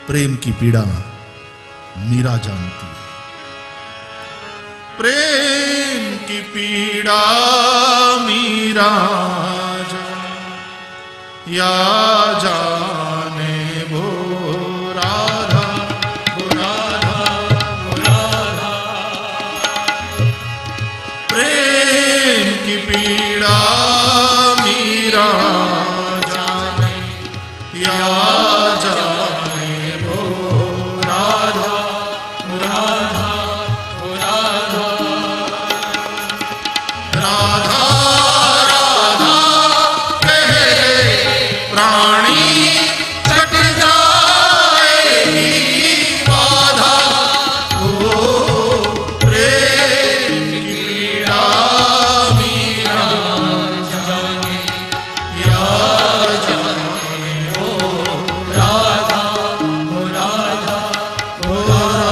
प्रेम की पीड़ा मीरा जानती है। प्रेम की पीड़ा मीरा या जाने वो राधा, वो राधा, वो राधा। प्रेम की पीड़ा मीरा जाने या जाने वो राधा, वो राधा, वो राधा। राधा राधा कहे प्राणी कट जाएगी बाधा। ओ प्रेम की पीड़ा मीरा जाने या जाने ओ राधा, ओ राधा, ओ राधा।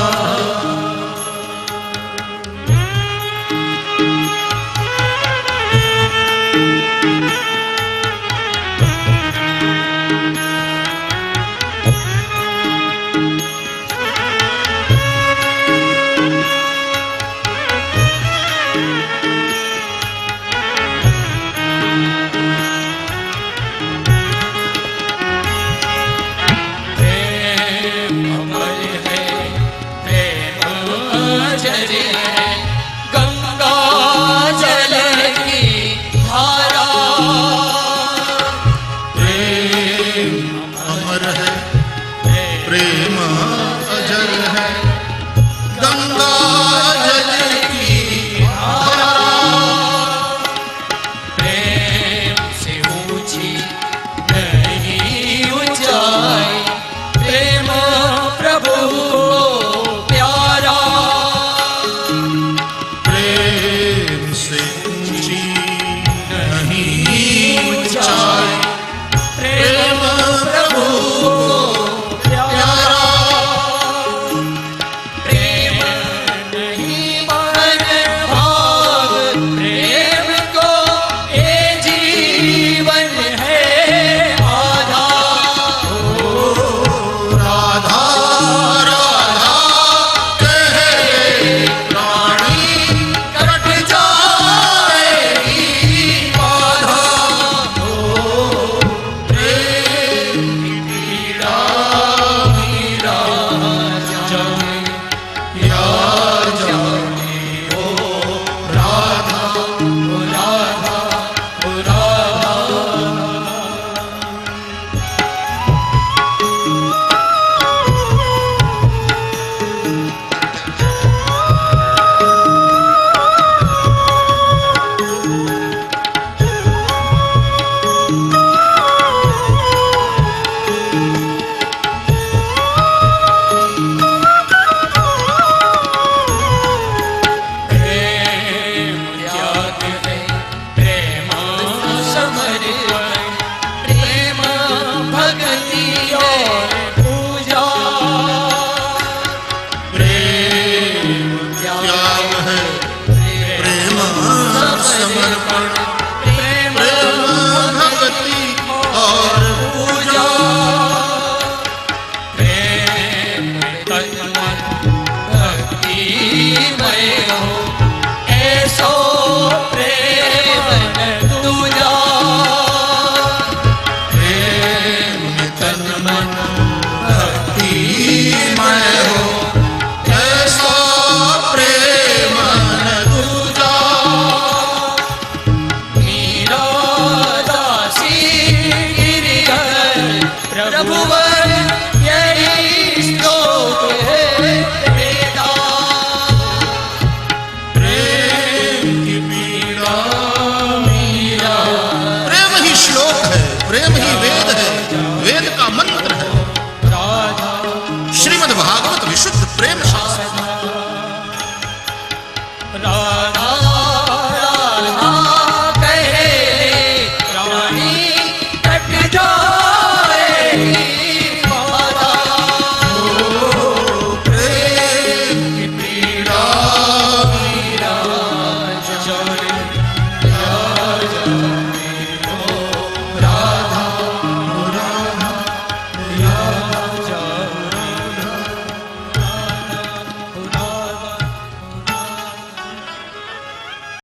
प्रेम अमर है, प्रेम अजर है, गंगा जल की धारा। प्रेम अमर है, प्रेम अजर है, गंगा जल की धारा। प्रेम से ऊंची नहीं ऊंचाई, प्रेम प्रभु को प्यारा। प्रेम से ऊंची नहीं ऊंचाई, प्रेम प्रभु को प्यारा। प्रेम नहीं मन भाव, प्रेम को ये जीवन है आधा। राधा राधा कहे प्राणी कट जाएगी बाधा। ओ प्रेम की पीड़ा मीरा जाने या जाने ओ राधा, ओ राधा, ओ राधा। प्रेम त्याग है, प्रेम समर्पण, प्रेम भक्ति और पूजा। प्रेम त्याग है, प्रेम समर्पण, प्रेम भक्ति और पूजा। प्रेम तन मन भक्तिमय हो, ऐसो प्रेम न दूजा। प्रेम तन मन भक्तिमय हो, ऐसा प्रेम न दूजा। मीरा दासी गिरिधर प्रभुवर यही श्लोक है वेदा। प्रेम की पीड़ा मीरा, प्रेम ही श्लोक है, प्रेम ही वेद